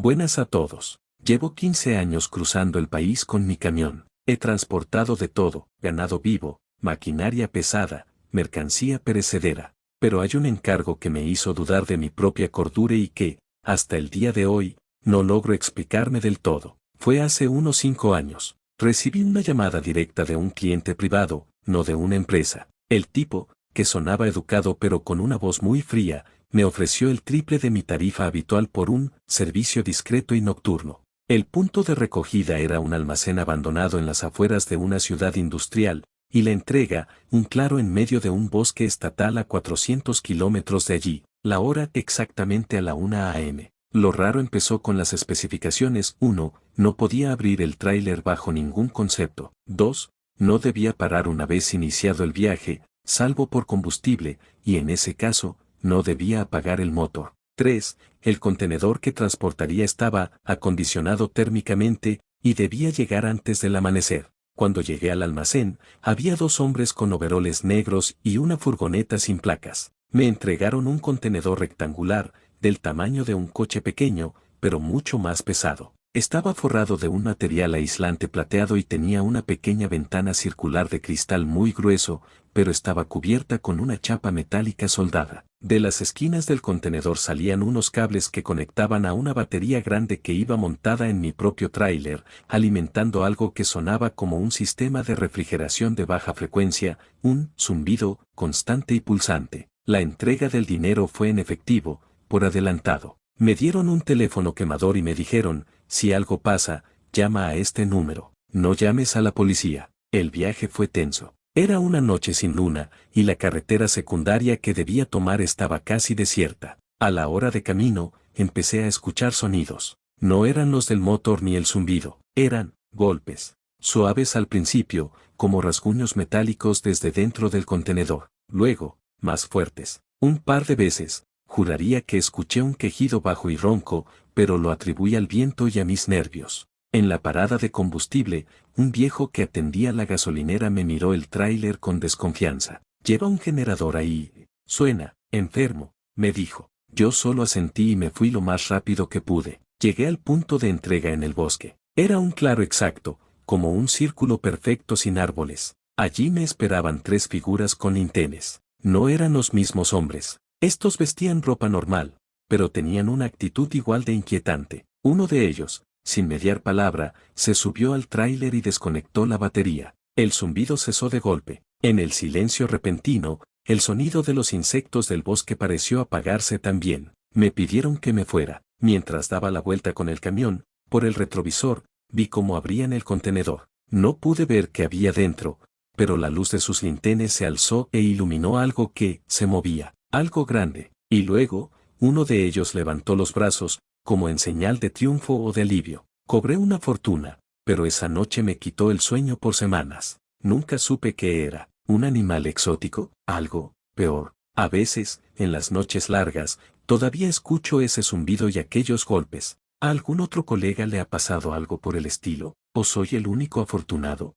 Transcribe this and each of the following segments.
Buenas a todos. Llevo 15 años cruzando el país con mi camión. He transportado de todo, ganado vivo, maquinaria pesada, mercancía perecedera. Pero hay un encargo que me hizo dudar de mi propia cordura y que, hasta el día de hoy, no logro explicarme del todo. Fue hace unos 5 años. Recibí una llamada directa de un cliente privado, no de una empresa. El tipo, que sonaba educado pero con una voz muy fría, me ofreció el triple de mi tarifa habitual por un servicio discreto y nocturno. El punto de recogida era un almacén abandonado en las afueras de una ciudad industrial, y la entrega, un claro en medio de un bosque estatal a 400 kilómetros de allí, la hora exactamente a la 1 a.m. Lo raro empezó con las especificaciones. 1. No podía abrir el tráiler bajo ningún concepto. 2. No debía parar una vez iniciado el viaje, salvo por combustible, y en ese caso, no debía apagar el motor. 3. El contenedor que transportaría estaba acondicionado térmicamente y debía llegar antes del amanecer. Cuando llegué al almacén, había 2 hombres con overoles negros y una furgoneta sin placas. Me entregaron un contenedor rectangular, del tamaño de un coche pequeño, pero mucho más pesado. Estaba forrado de un material aislante plateado y tenía una pequeña ventana circular de cristal muy grueso, pero estaba cubierta con una chapa metálica soldada. De las esquinas del contenedor salían unos cables que conectaban a una batería grande que iba montada en mi propio tráiler, alimentando algo que sonaba como un sistema de refrigeración de baja frecuencia, un zumbido constante y pulsante. La entrega del dinero fue en efectivo, por adelantado. Me dieron un teléfono quemador y me dijeron: si algo pasa, llama a este número. No llames a la policía. El viaje fue tenso. Era una noche sin luna, y la carretera secundaria que debía tomar estaba casi desierta. A la hora de camino, empecé a escuchar sonidos. No eran los del motor ni el zumbido, eran golpes. Suaves al principio, como rasguños metálicos desde dentro del contenedor. Luego, más fuertes. Un par de veces, juraría que escuché un quejido bajo y ronco, pero lo atribuí al viento y a mis nervios. En la parada de combustible, un viejo que atendía la gasolinera me miró el tráiler con desconfianza. ¿Lleva un generador ahí? Suena enfermo, me dijo. Yo solo asentí y me fui lo más rápido que pude. Llegué al punto de entrega en el bosque. Era un claro exacto, como un círculo perfecto sin árboles. Allí me esperaban 3 figuras con linternas. No eran los mismos hombres. Estos vestían ropa normal, pero tenían una actitud igual de inquietante. Uno de ellos, sin mediar palabra, se subió al tráiler y desconectó la batería. El zumbido cesó de golpe. En el silencio repentino, el sonido de los insectos del bosque pareció apagarse también. Me pidieron que me fuera. Mientras daba la vuelta con el camión, por el retrovisor, vi cómo abrían el contenedor. No pude ver qué había dentro, pero la luz de sus linternas se alzó e iluminó algo que se movía. Algo grande. Y luego, uno de ellos levantó los brazos, como en señal de triunfo o de alivio. Cobré una fortuna, pero esa noche me quitó el sueño por semanas. Nunca supe qué era. ¿Un animal exótico? Algo peor. A veces, en las noches largas, todavía escucho ese zumbido y aquellos golpes. ¿A algún otro colega le ha pasado algo por el estilo? ¿O soy el único afortunado?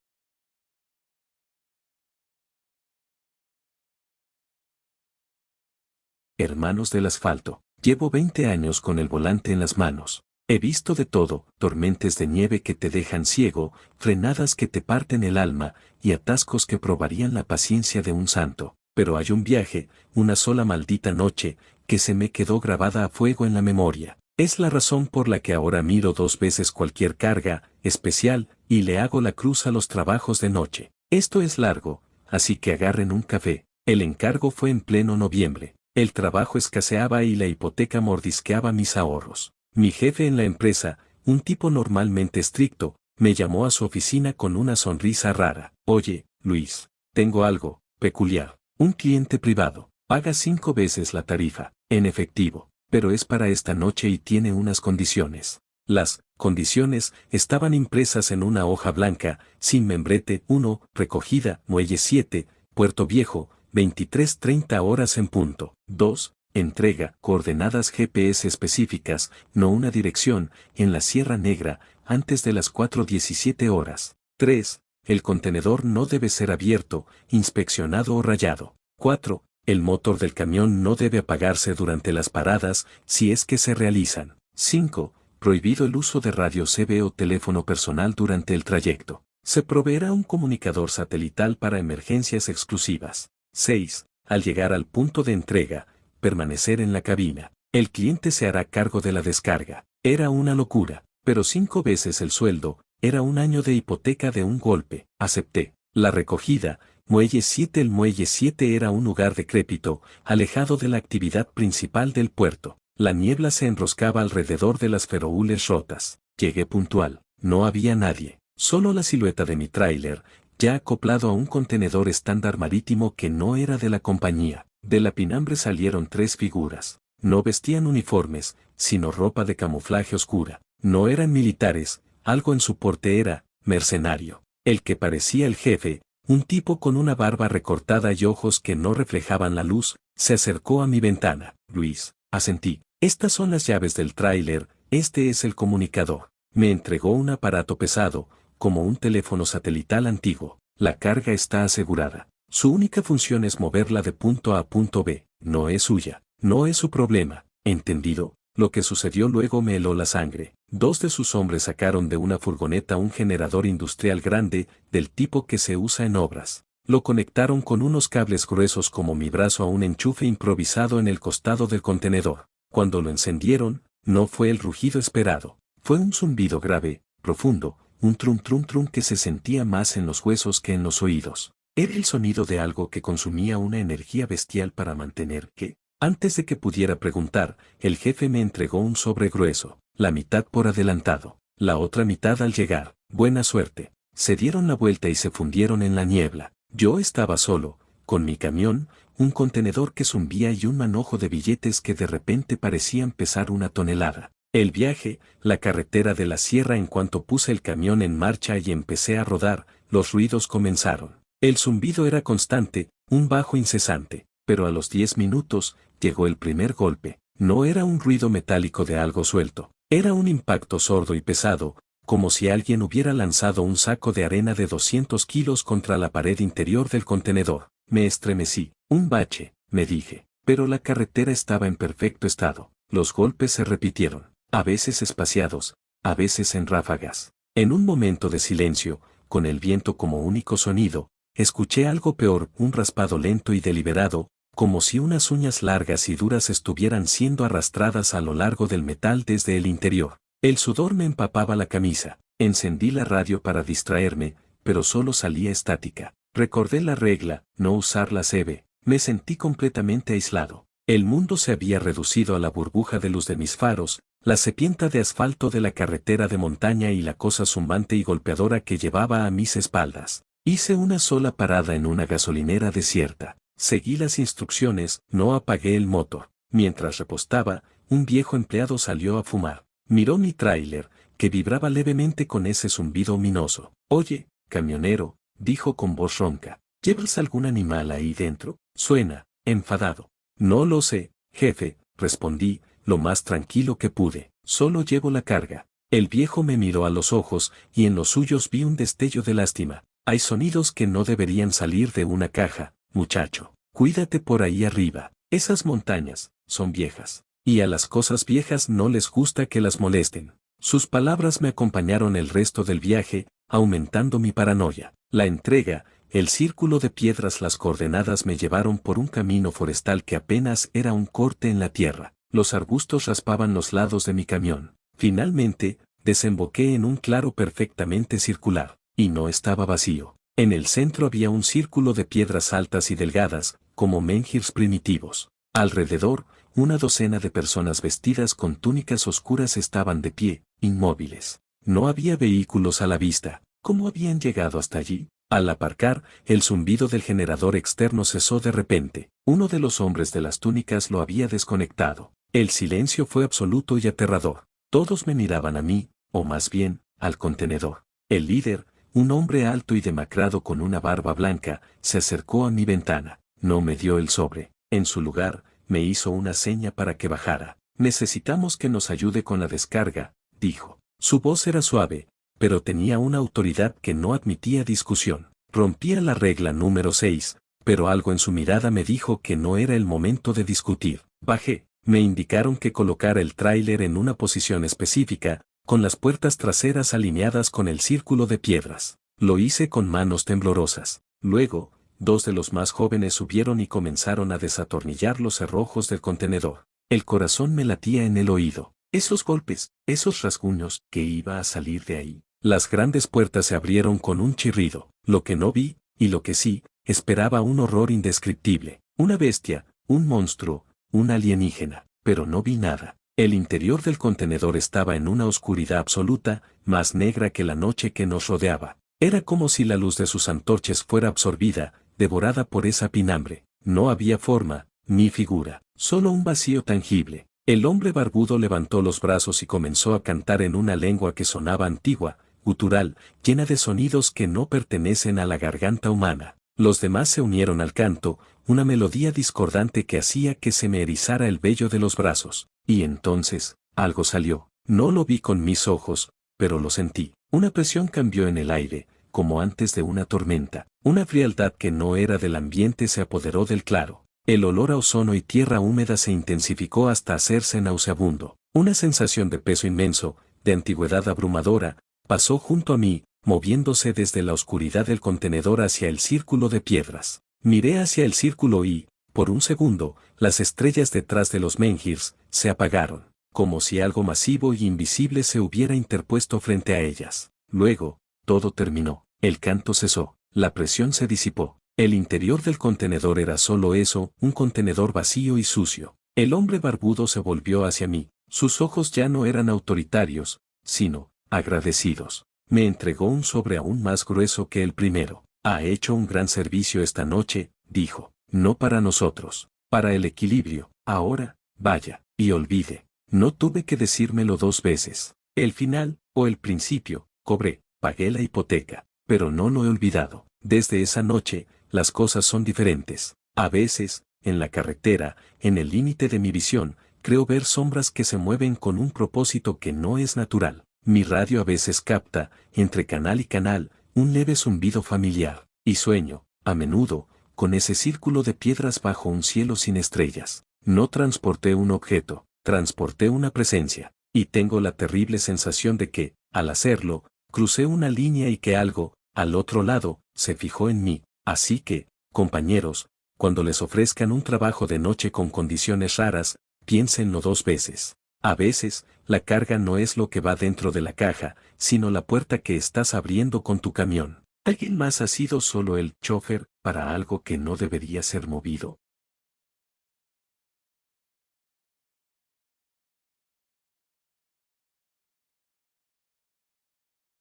Hermanos del asfalto. Llevo 20 años con el volante en las manos. He visto de todo: tormentas de nieve que te dejan ciego, frenadas que te parten el alma, y atascos que probarían la paciencia de un santo. Pero hay un viaje, una sola maldita noche, que se me quedó grabada a fuego en la memoria. Es la razón por la que ahora miro 2 veces cualquier carga especial y le hago la cruz a los trabajos de noche. Esto es largo, así que agarren un café. El encargo fue en pleno noviembre. El trabajo escaseaba y la hipoteca mordisqueaba mis ahorros. Mi jefe en la empresa, un tipo normalmente estricto, me llamó a su oficina con una sonrisa rara. Oye, Luis, tengo algo peculiar. Un cliente privado. Paga 5 veces la tarifa, en efectivo, pero es para esta noche y tiene unas condiciones. Las condiciones estaban impresas en una hoja blanca, sin membrete. 1. Recogida, Muelle 7, Puerto Viejo, 23:30 horas en punto. 2. Entrega, coordenadas GPS específicas, no una dirección, en la Sierra Negra, antes de las 4:17 horas. 3. El contenedor no debe ser abierto, inspeccionado o rayado. 4. El motor del camión no debe apagarse durante las paradas, si es que se realizan. 5. Prohibido el uso de radio CB o teléfono personal durante el trayecto. Se proveerá un comunicador satelital para emergencias exclusivas. 6. Al llegar al punto de entrega, permanecer en la cabina. El cliente se hará cargo de la descarga. Era una locura, pero 5 veces el sueldo, era un año de hipoteca de un golpe. Acepté. La recogida, Muelle 7. El Muelle 7 era un lugar decrépito, alejado de la actividad principal del puerto. La niebla se enroscaba alrededor de las feroules rotas. Llegué puntual. No había nadie. Solo la silueta de mi tráiler, ya acoplado a un contenedor estándar marítimo que no era de la compañía. De la pinambre salieron 3 figuras. No vestían uniformes, sino ropa de camuflaje oscura. No eran militares, algo en su porte era mercenario. El que parecía el jefe, un tipo con una barba recortada y ojos que no reflejaban la luz, se acercó a mi ventana. Luis, asentí. Estas son las llaves del tráiler, este es el comunicador. Me entregó un aparato pesado, como un teléfono satelital antiguo. La carga está asegurada. Su única función es moverla de punto A a punto B. No es suya. No es su problema. ¿Entendido? Lo que sucedió luego me heló la sangre. 2 de sus hombres sacaron de una furgoneta un generador industrial grande, del tipo que se usa en obras. Lo conectaron con unos cables gruesos como mi brazo a un enchufe improvisado en el costado del contenedor. Cuando lo encendieron, no fue el rugido esperado. Fue un zumbido grave, profundo, un trum trum trum que se sentía más en los huesos que en los oídos. Era el sonido de algo que consumía una energía bestial para mantener que, antes de que pudiera preguntar, el jefe me entregó un sobre grueso, la mitad por adelantado, la otra mitad al llegar. Buena suerte. Se dieron la vuelta y se fundieron en la niebla. Yo estaba solo, con mi camión, un contenedor que zumbía y un manojo de billetes que de repente parecían pesar 1 tonelada. El viaje, la carretera de la sierra. En cuanto puse el camión en marcha y empecé a rodar, los ruidos comenzaron. El zumbido era constante, un bajo incesante, pero a los 10 minutos, llegó el primer golpe. No era un ruido metálico de algo suelto, era un impacto sordo y pesado, como si alguien hubiera lanzado un saco de arena de 200 kilos contra la pared interior del contenedor. Me estremecí. Un bache, me dije, pero la carretera estaba en perfecto estado. Los golpes se repitieron, a veces espaciados, a veces en ráfagas. En un momento de silencio, con el viento como único sonido, escuché algo peor, un raspado lento y deliberado, como si unas uñas largas y duras estuvieran siendo arrastradas a lo largo del metal desde el interior. El sudor me empapaba la camisa. Encendí la radio para distraerme, pero solo salía estática. Recordé la regla, no usar la CB. Me sentí completamente aislado. El mundo se había reducido a la burbuja de luz de mis faros, la cepienta de asfalto de la carretera de montaña y la cosa zumbante y golpeadora que llevaba a mis espaldas. Hice una sola parada en una gasolinera desierta. Seguí las instrucciones, no apagué el motor. Mientras repostaba, un viejo empleado salió a fumar. Miró mi tráiler, que vibraba levemente con ese zumbido ominoso. Oye, camionero, dijo con voz ronca, ¿llevas algún animal ahí dentro? Suena enfadado. No lo sé, jefe, respondí, lo más tranquilo que pude. Solo llevo la carga. El viejo me miró a los ojos, y en los suyos vi un destello de lástima. Hay sonidos que no deberían salir de una caja, muchacho. Cuídate por ahí arriba. Esas montañas son viejas. Y a las cosas viejas no les gusta que las molesten. Sus palabras me acompañaron el resto del viaje, aumentando mi paranoia. La entrega, el círculo de piedras, las coordenadas me llevaron por un camino forestal que apenas era un corte en la tierra. Los arbustos raspaban los lados de mi camión. Finalmente, desemboqué en un claro perfectamente circular, y no estaba vacío. En el centro había un círculo de piedras altas y delgadas, como menhirs primitivos. Alrededor, una docena de personas vestidas con túnicas oscuras estaban de pie, inmóviles. No había vehículos a la vista. ¿Cómo habían llegado hasta allí? Al aparcar, el zumbido del generador externo cesó de repente. Uno de los hombres de las túnicas lo había desconectado. El silencio fue absoluto y aterrador. Todos me miraban a mí, o más bien, al contenedor. El líder, un hombre alto y demacrado con una barba blanca, se acercó a mi ventana. No me dio el sobre. En su lugar, me hizo una seña para que bajara. Necesitamos que nos ayude con la descarga, dijo. Su voz era suave, pero tenía una autoridad que no admitía discusión. Rompía la regla número 6, pero algo en su mirada me dijo que no era el momento de discutir. Bajé. Me indicaron que colocara el tráiler en una posición específica, con las puertas traseras alineadas con el círculo de piedras. Lo hice con manos temblorosas. Luego, dos de los más jóvenes subieron y comenzaron a desatornillar los cerrojos del contenedor. El corazón me latía en el oído. Esos golpes, esos rasguños, ¿qué iba a salir de ahí? Las grandes puertas se abrieron con un chirrido. Lo que no vi, y lo que sí, esperaba un horror indescriptible. Una bestia, un monstruo, un alienígena, pero no vi nada. El interior del contenedor estaba en una oscuridad absoluta, más negra que la noche que nos rodeaba. Era como si la luz de sus antorchas fuera absorbida, devorada por esa pinambre. No había forma, ni figura, solo un vacío tangible. El hombre barbudo levantó los brazos y comenzó a cantar en una lengua que sonaba antigua, gutural, llena de sonidos que no pertenecen a la garganta humana. Los demás se unieron al canto, una melodía discordante que hacía que se me erizara el vello de los brazos. Y entonces, algo salió. No lo vi con mis ojos, pero lo sentí. Una presión cambió en el aire, como antes de una tormenta. Una frialdad que no era del ambiente se apoderó del claro. El olor a ozono y tierra húmeda se intensificó hasta hacerse nauseabundo. Una sensación de peso inmenso, de antigüedad abrumadora, pasó junto a mí, moviéndose desde la oscuridad del contenedor hacia el círculo de piedras. Miré hacia el círculo y, por un segundo, las estrellas detrás de los menhirs se apagaron, como si algo masivo y invisible se hubiera interpuesto frente a ellas. Luego, todo terminó. El canto cesó, la presión se disipó. El interior del contenedor era solo eso, un contenedor vacío y sucio. El hombre barbudo se volvió hacia mí. Sus ojos ya no eran autoritarios, sino agradecidos. Me entregó un sobre aún más grueso que el primero. Ha hecho un gran servicio esta noche, dijo. No para nosotros, para el equilibrio. Ahora, vaya, y olvide. No tuve que decírmelo dos veces. El final, o el principio, cobré, pagué la hipoteca, pero no lo he olvidado. Desde esa noche, las cosas son diferentes. A veces, en la carretera, en el límite de mi visión, creo ver sombras que se mueven con un propósito que no es natural. Mi radio a veces capta, entre canal y canal, un leve zumbido familiar, y sueño, a menudo, con ese círculo de piedras bajo un cielo sin estrellas. No transporté un objeto, transporté una presencia, y tengo la terrible sensación de que, al hacerlo, crucé una línea y que algo, al otro lado, se fijó en mí. Así que, compañeros, cuando les ofrezcan un trabajo de noche con condiciones raras, piénsenlo dos veces. A veces, la carga no es lo que va dentro de la caja, sino la puerta que estás abriendo con tu camión. ¿Alguien más ha sido solo el chofer para algo que no debería ser movido?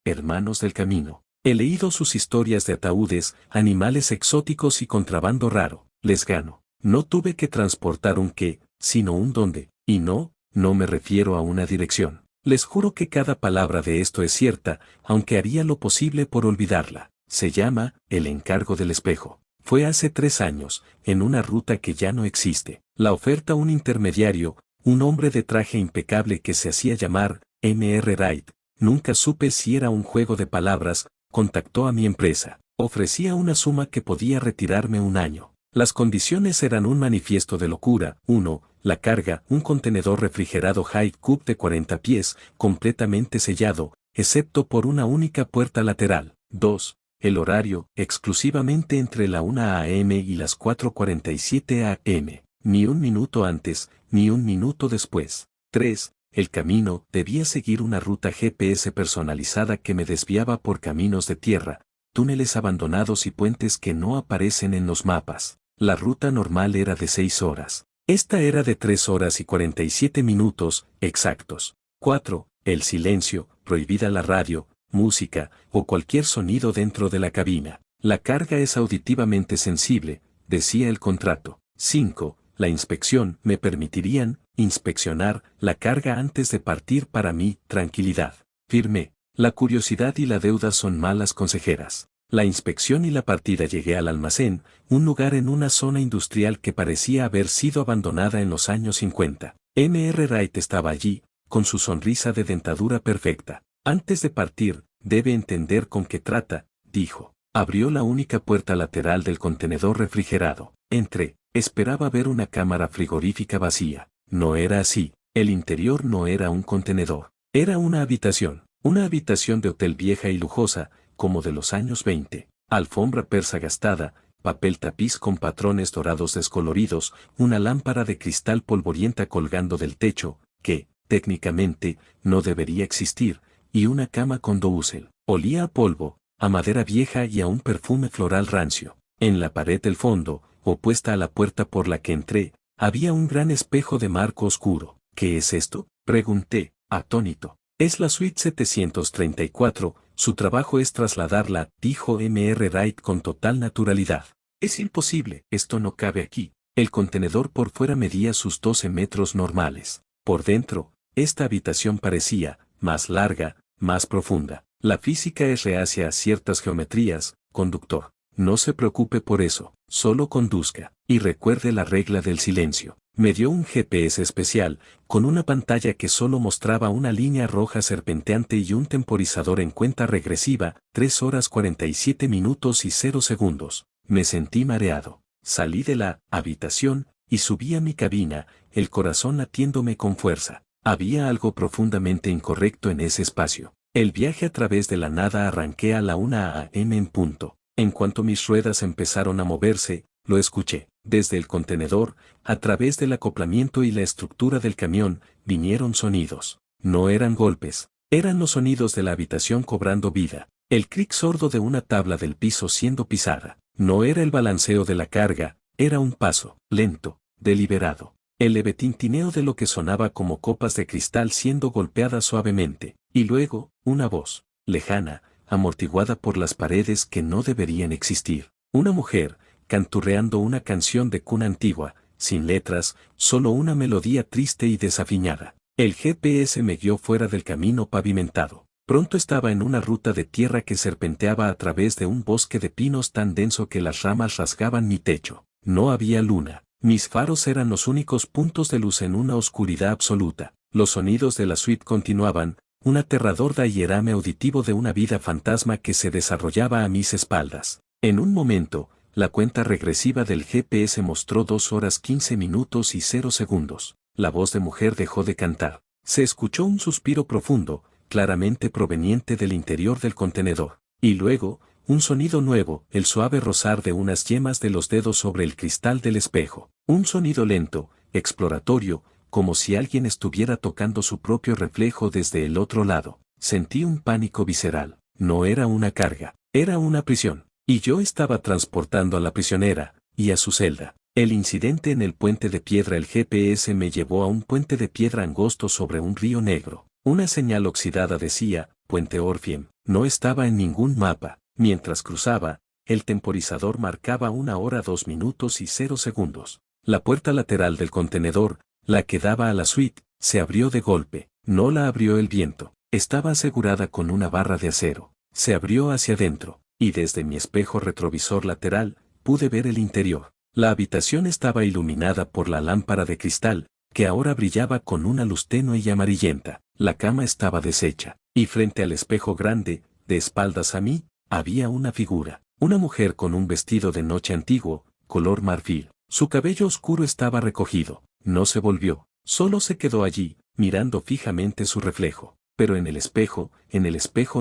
Hermanos del camino. He leído sus historias de ataúdes, animales exóticos y contrabando raro. Les gano. No tuve que transportar un qué, sino un dónde. Y no me refiero a una dirección. Les juro que cada palabra de esto es cierta, aunque haría lo posible por olvidarla. Se llama El encargo del espejo. Fue hace 3 años, en una ruta que ya no existe. La oferta un intermediario, un hombre de traje impecable que se hacía llamar M.R. Wright. Nunca supe si era un juego de palabras. Contactó a mi empresa. Ofrecía una suma que podía retirarme un año. Las condiciones eran un manifiesto de locura. 1. La carga, un contenedor refrigerado High Cup de 40 pies, completamente sellado, excepto por una única puerta lateral. 2. El horario, exclusivamente entre la 1 a.m. y las 4:47 a.m. Ni un minuto antes, ni un minuto después. 3. El camino, debía seguir una ruta GPS personalizada que me desviaba por caminos de tierra, túneles abandonados y puentes que no aparecen en los mapas. La ruta normal era de 6 horas. Esta era de 3 horas y 47 minutos, exactos. 4. El silencio, prohibida la radio, música, o cualquier sonido dentro de la cabina. La carga es auditivamente sensible, decía el contrato. 5. La inspección, me permitirían inspeccionar la carga antes de partir para mi tranquilidad. Firmé. La curiosidad y la deuda son malas consejeras. La inspección y la partida llegué al almacén, un lugar en una zona industrial que parecía haber sido abandonada en los años 50. M.R. Wright estaba allí, con su sonrisa de dentadura perfecta. Antes de partir, debe entender con qué trata, dijo. Abrió la única puerta lateral del contenedor refrigerado. Entré. Esperaba ver una cámara frigorífica vacía. No era así. El interior no era un contenedor. Era una habitación. Una habitación de hotel vieja y lujosa, como de los años 20. Alfombra persa gastada, papel tapiz con patrones dorados descoloridos, una lámpara de cristal polvorienta colgando del techo, que, técnicamente, no debería existir, y una cama con dosel. Olía a polvo, a madera vieja y a un perfume floral rancio. En la pared del fondo, opuesta a la puerta por la que entré, había un gran espejo de marco oscuro. ¿Qué es esto?, pregunté, atónito. Es la suite 734, su trabajo es trasladarla, dijo M.R. Wright con total naturalidad. Es imposible, esto no cabe aquí. El contenedor por fuera medía sus 12 metros normales. Por dentro, esta habitación parecía más larga, más profunda. La física es reacia a ciertas geometrías, conductor. No se preocupe por eso, solo conduzca, y recuerde la regla del silencio. Me dio un GPS especial, con una pantalla que solo mostraba una línea roja serpenteante y un temporizador en cuenta regresiva, 3 horas 47 minutos y 0 segundos. Me sentí mareado. Salí de la habitación y subí a mi cabina, el corazón latiéndome con fuerza. Había algo profundamente incorrecto en ese espacio. El viaje a través de la nada arranqué a la 1 a.m. en punto. En cuanto mis ruedas empezaron a moverse, lo escuché. Desde el contenedor, a través del acoplamiento y la estructura del camión, vinieron sonidos. No eran golpes, eran los sonidos de la habitación cobrando vida. El cric sordo de una tabla del piso siendo pisada. No era el balanceo de la carga, era un paso, lento, deliberado. El leve tintineo de lo que sonaba como copas de cristal siendo golpeadas suavemente. Y luego, una voz, lejana, amortiguada por las paredes que no deberían existir. Una mujer, canturreando una canción de cuna antigua, sin letras, solo una melodía triste y desafinada. El GPS me guió fuera del camino pavimentado. Pronto estaba en una ruta de tierra que serpenteaba a través de un bosque de pinos tan denso que las ramas rasgaban mi techo. No había luna. Mis faros eran los únicos puntos de luz en una oscuridad absoluta. Los sonidos de la suite continuaban, un aterrador dairame auditivo de una vida fantasma que se desarrollaba a mis espaldas. En un momento, la cuenta regresiva del GPS mostró 2 horas 15 minutos y 0 segundos. La voz de mujer dejó de cantar. Se escuchó un suspiro profundo, claramente proveniente del interior del contenedor. Y luego, un sonido nuevo, el suave rozar de unas yemas de los dedos sobre el cristal del espejo. Un sonido lento, exploratorio, como si alguien estuviera tocando su propio reflejo desde el otro lado. Sentí un pánico visceral. No era una carga, era una prisión. Y yo estaba transportando a la prisionera, y a su celda. El incidente en el puente de piedra. El GPS me llevó a un puente de piedra angosto sobre un río negro. Una señal oxidada decía, Puente Orfiem. No estaba en ningún mapa. Mientras cruzaba, el temporizador marcaba 1 hora 2 minutos y 0 segundos. La puerta lateral del contenedor, la que daba a la suite, se abrió de golpe. No la abrió el viento. Estaba asegurada con una barra de acero. Se abrió hacia adentro. Y desde mi espejo retrovisor lateral, pude ver el interior. La habitación estaba iluminada por la lámpara de cristal, que ahora brillaba con una luz tenue y amarillenta. La cama estaba deshecha, y frente al espejo grande, de espaldas a mí, había una figura. Una mujer con un vestido de noche antiguo, color marfil. Su cabello oscuro estaba recogido. No se volvió, solo se quedó allí, mirando fijamente su reflejo. Pero en el espejo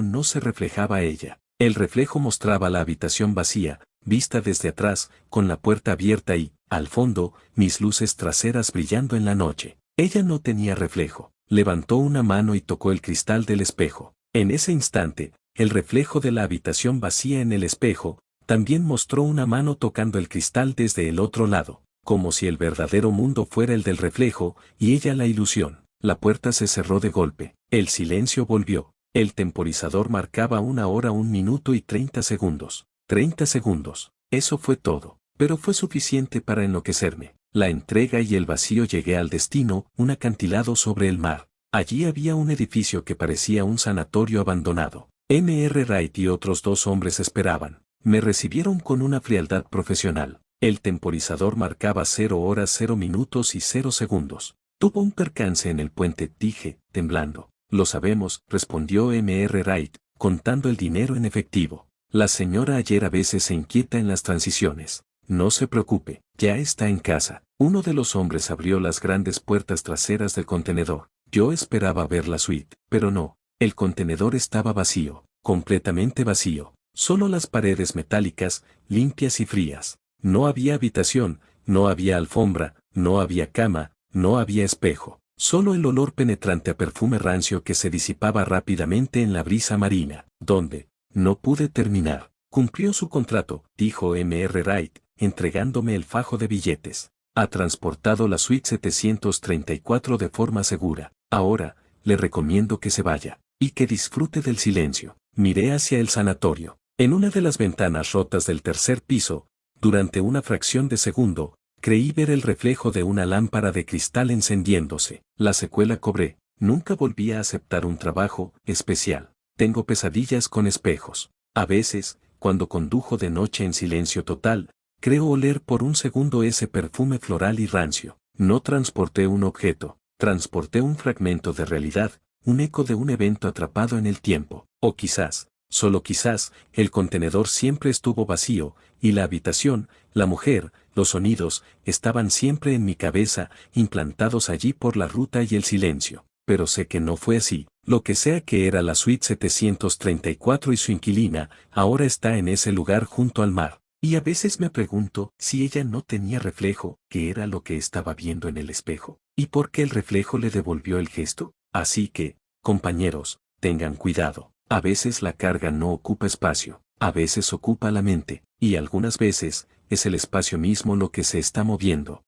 no se reflejaba ella. El reflejo mostraba la habitación vacía, vista desde atrás, con la puerta abierta y, al fondo, mis luces traseras brillando en la noche. Ella no tenía reflejo. Levantó una mano y tocó el cristal del espejo. En ese instante, el reflejo de la habitación vacía en el espejo, también mostró una mano tocando el cristal desde el otro lado, como si el verdadero mundo fuera el del reflejo, y ella la ilusión. La puerta se cerró de golpe. El silencio volvió. El temporizador marcaba 1 hora 1 minuto y 30 segundos. 30 segundos. Eso fue todo. Pero fue suficiente para enloquecerme. La entrega y el vacío. Llegué al destino, un acantilado sobre el mar. Allí había un edificio que parecía un sanatorio abandonado. M.R. Wright y otros 2 hombres esperaban. Me recibieron con una frialdad profesional. El temporizador marcaba 0 horas 0 minutos y 0 segundos. Tuvo un percance en el puente, dije, temblando. Lo sabemos, respondió M.R. Wright, contando el dinero en efectivo. La señora Ayer a veces se inquieta en las transiciones. No se preocupe, ya está en casa. Uno de los hombres abrió las grandes puertas traseras del contenedor. Yo esperaba ver la suite, pero no. El contenedor estaba vacío, completamente vacío. Solo las paredes metálicas, limpias y frías. No había habitación, no había alfombra, no había cama, no había espejo. Solo el olor penetrante a perfume rancio que se disipaba rápidamente en la brisa marina. ¿Dónde? No pude terminar. Cumplió su contrato, dijo M.R. Wright, entregándome el fajo de billetes. Ha transportado la suite 734 de forma segura. Ahora, le recomiendo que se vaya, y que disfrute del silencio. Miré hacia el sanatorio. En una de las ventanas rotas del tercer piso, durante una fracción de segundo, creí ver el reflejo de una lámpara de cristal encendiéndose. La secuela cobré. Nunca volví a aceptar un trabajo especial. Tengo pesadillas con espejos. A veces, cuando condujo de noche en silencio total, creo oler por un segundo ese perfume floral y rancio. No transporté un objeto, transporté un fragmento de realidad, un eco de un evento atrapado en el tiempo. O quizás, solo quizás, el contenedor siempre estuvo vacío, y la habitación, la mujer, los sonidos, estaban siempre en mi cabeza, implantados allí por la ruta y el silencio. Pero sé que no fue así. Lo que sea que era la suite 734 y su inquilina, ahora está en ese lugar junto al mar. Y a veces me pregunto si ella no tenía reflejo, ¿qué era lo que estaba viendo en el espejo? ¿Y por qué el reflejo le devolvió el gesto? Así que, compañeros, tengan cuidado. A veces la carga no ocupa espacio, a veces ocupa la mente, y algunas veces, es el espacio mismo lo que se está moviendo.